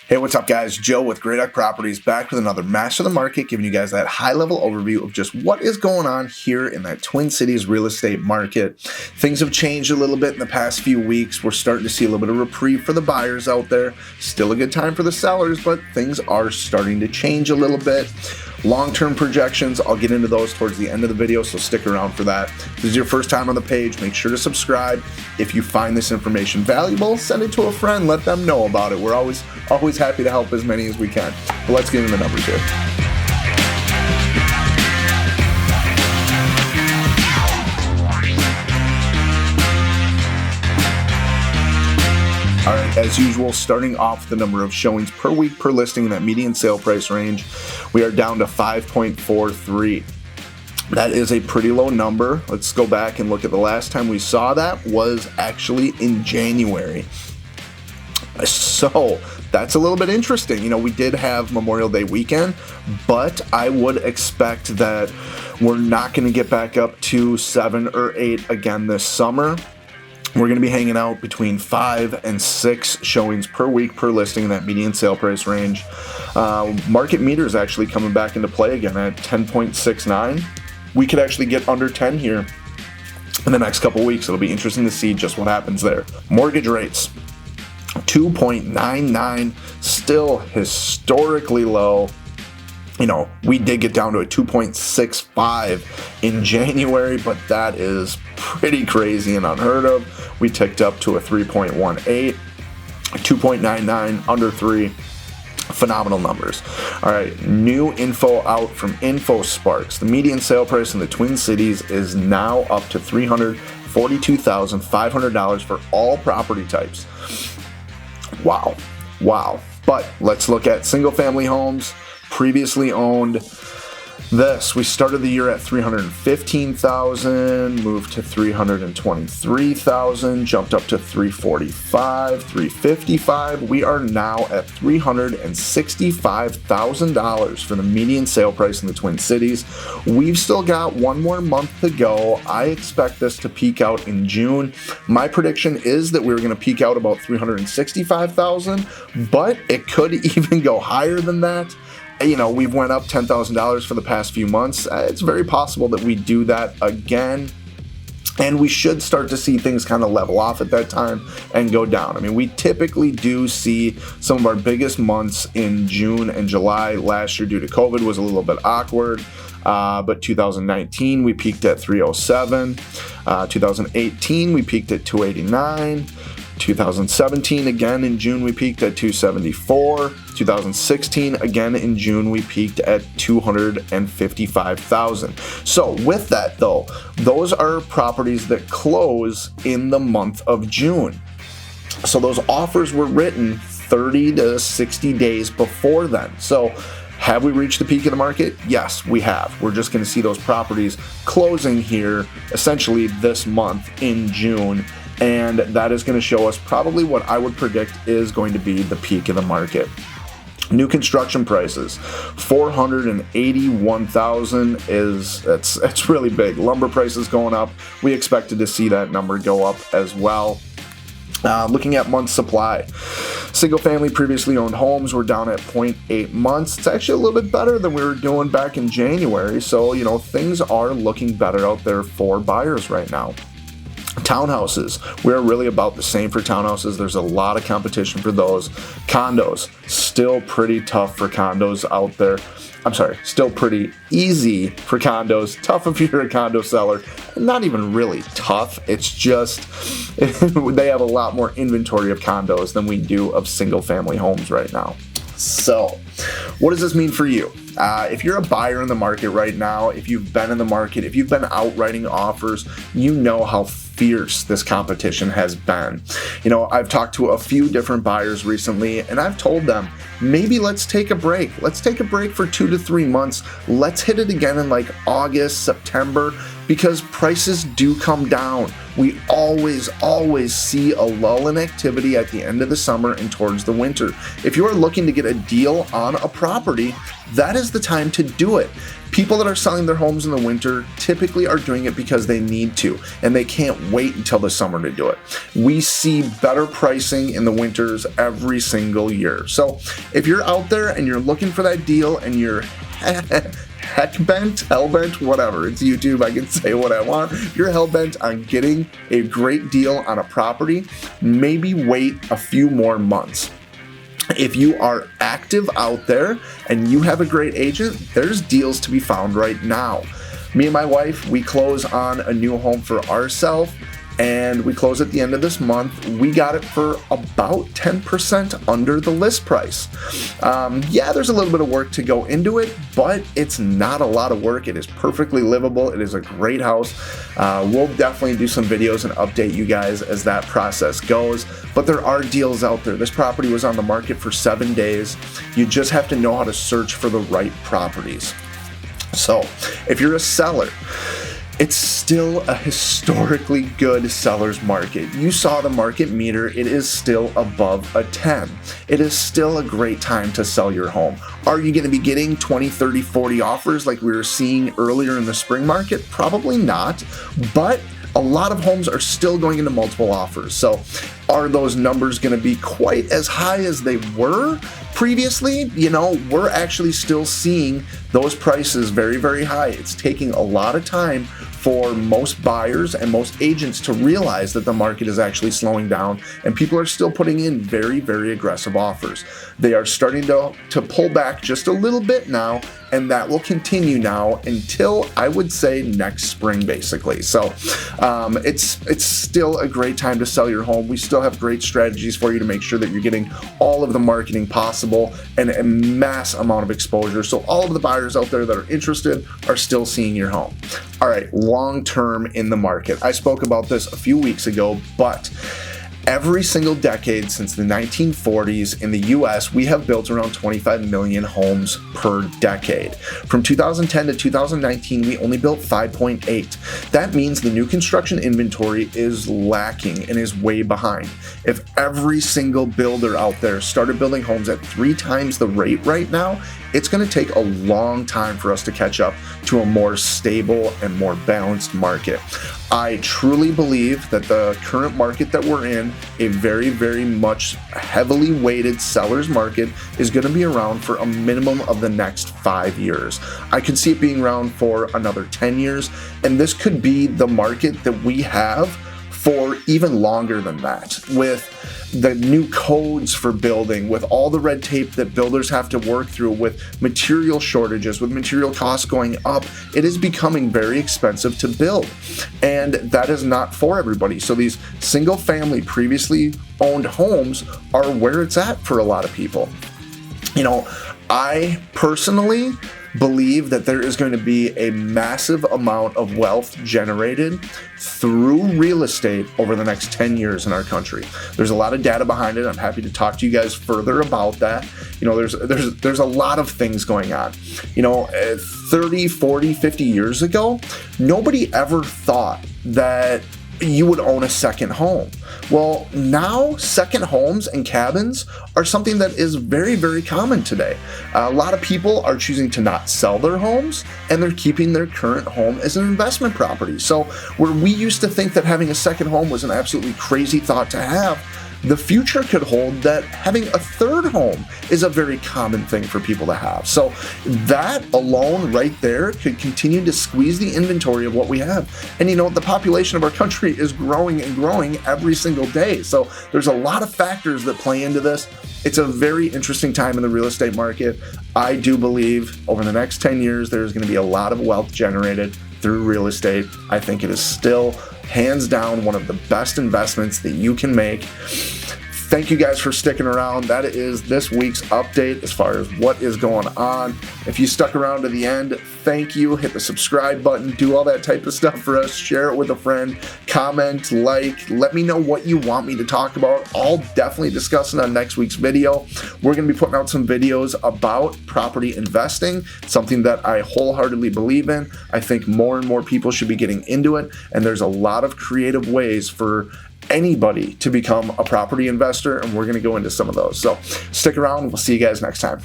Hey, what's up, guys? Joe with Great Duck Properties back with another Master the Market, giving you guys that high-level overview of just what is going on here in that Twin Cities real estate market. Things have changed a little bit in the past few weeks. We're starting to see a little bit of reprieve for the buyers out there. Still a good time for the sellers, but things are starting to change a little bit. Long-term projections, I'll get into those towards the end of the video, so stick around for that. If this is your first time on the page, make sure to subscribe. If you find this information valuable, send it to a friend, let them know about it. We're always happy to help as many as we can. But let's get into the numbers here. All right, as usual, starting off the number of showings per week per listing in that median sale price range, we are down to 5.43. That is a pretty low number. Let's go back and look at the last time we saw that was actually in January. So that's a little bit interesting. You know, we did have Memorial Day weekend, but I would expect that we're not going to get back up to 7 or 8 again this summer. We're going to be hanging out between 5 and 6 showings per week per listing in that median sale price range. Market meter is actually coming back into play again at 10.69. We could actually get under 10 here in the next couple weeks. It'll be interesting to see just what happens there. Mortgage rates, 2.99, still historically low. You know, we did get down to a 2.65 in January, but that is pretty crazy and unheard of. We ticked up to a 3.18, 2.99, under 3. Phenomenal numbers. All right, new info out from InfoSparks. The median sale price in the Twin Cities is now up to $342,500 for all property types. Wow. But let's look at single-family homes. Previously owned, we started the year at $315,000, moved to $323,000, jumped up to $345,000, $355,000. We are now at $365,000 for the median sale price in the Twin Cities. We've still got one more month to go. I expect this to peak out in June. My prediction is that we're going to peak out about $365,000, but it could even go higher than that. You know, we've went up $10,000 for the past few months. It's very possible that we do that again, and we should start to see things kind of level off at that time and go down. I mean, we typically do see some of our biggest months in June and July. Last year, due to COVID, was a little bit awkward. But 2019, we peaked at 307. 2018, we peaked at 289. 2017, again in June, we peaked at 274. 2016, again in June, we peaked at 255,000. So with that though, those are properties that close in the month of June. So those offers were written 30 to 60 days before then. So have we reached the peak of the market? Yes, we have. We're just going to see those properties closing here essentially this month in June. And that is going to show us probably what I would predict is going to be the peak of the market. New construction prices, $481,000 that's really big. Lumber prices going up. We expected to see that number go up as well. Looking at month supply, single family previously owned homes were down at 0.8 months. It's actually a little bit better than we were doing back in January. So, you know, things are looking better out there for buyers right now. Townhouses, we're really about the same for townhouses. There's a lot of competition for those. Condos, still pretty tough for condos out there. I'm sorry, still pretty easy for condos. Tough if you're a condo seller. Not even really tough. It's just they have a lot more inventory of condos than we do of single family homes right now. So what does this mean for you? If you're a buyer in the market right now, if you've been in the market, if you've been out writing offers, you know how fierce this competition has been. You know, I've talked to a few different buyers recently, and I've told them, maybe let's take a break. Let's take a break for 2 to 3 months. Let's hit it again in like August, September. because prices do come down. We always see a lull in activity at the end of the summer and towards the winter. If you are looking to get a deal on a property, that is the time to do it. People that are selling their homes in the winter typically are doing it because they need to, and they can't wait until the summer to do it. We see better pricing in the winters every single year. So if you're out there and you're looking for that deal and you're hell-bent, whatever, it's YouTube, I can say what I want. If you're hell-bent on getting a great deal on a property, maybe wait a few more months. If you are active out there and you have a great agent, there's deals to be found right now. Me and my wife, we close on a new home for ourselves, and we close at the end of this month. We got it for about 10% under the list price. Yeah, there's a little bit of work to go into it, but it's not a lot of work. It is perfectly livable. It is a great house. We'll definitely do some videos and update you guys as that process goes, but there are deals out there. This property was on the market for 7 days. You just have to know how to search for the right properties. So if you're a seller, it's still a historically good seller's market. You saw the market meter, it is still above a 10. It is still a great time to sell your home. Are you gonna be getting 20, 30, 40 offers like we were seeing earlier in the spring market? Probably not, but a lot of homes are still going into multiple offers. So are those numbers gonna be quite as high as they were previously? You know, we're actually still seeing those prices very, very high. It's taking a lot of time for most buyers and most agents to realize that the market is actually slowing down, and people are still putting in very, very aggressive offers. They are starting to pull back just a little bit now, and that will continue now until, I would say, next spring, basically. So it's still a great time to sell your home. We still have great strategies for you to make sure that you're getting all of the marketing possible and a mass amount of exposure. So all of the buyers out there that are interested are still seeing your home. All right, long-term in the market. I spoke about this a few weeks ago, but every single decade since the 1940s in the US, we have built around 25 million homes per decade. From 2010 to 2019, we only built 5.8. That means the new construction inventory is lacking and is way behind. If every single builder out there started building homes at 3 times the rate right now, it's going to take a long time for us to catch up to a more stable and more balanced market. I truly believe that the current market that we're in, a very, very much heavily weighted seller's market, is going to be around for a minimum of the next 5 years. I could see it being around for another 10 years, and this could be the market that we have for even longer than that, with the new codes for building, with all the red tape that builders have to work through, with material shortages, with material costs going up. It is becoming very expensive to build, and that is not for everybody. So these single family previously owned homes are where it's at for a lot of people. You know, I personally believe that there is going to be a massive amount of wealth generated through real estate over the next 10 years in our country. There's a lot of data behind it. I'm happy to talk to you guys further about that. You know, there's a lot of things going on. You know, 30, 40, 50 years ago, nobody ever thought that you would own a second home. Well, now second homes and cabins are something that is very, very common today. A lot of people are choosing to not sell their homes, and they're keeping their current home as an investment property. So where we used to think that having a second home was an absolutely crazy thought to have, the future could hold that having a third home is a very common thing for people to have. So that alone right there could continue to squeeze the inventory of what we have. And you know, the population of our country is growing and growing every single day. So there's a lot of factors that play into this. It's a very interesting time in the real estate market. I do believe over the next 10 years, there's going to be a lot of wealth generated through real estate. I think it is still hands down one of the best investments that you can make. Thank you guys for sticking around. That is this week's update as far as what is going on. If you stuck around to the end, thank you. Hit the subscribe button, do all that type of stuff for us. Share it with a friend, comment, like, let me know what you want me to talk about. I'll definitely discuss it on next week's video. We're going to be putting out some videos about property investing, something that I wholeheartedly believe in. I think more and more people should be getting into it, and there's a lot of creative ways for anybody to become a property investor, and we're going to go into some of those. So stick around. We'll see you guys next time.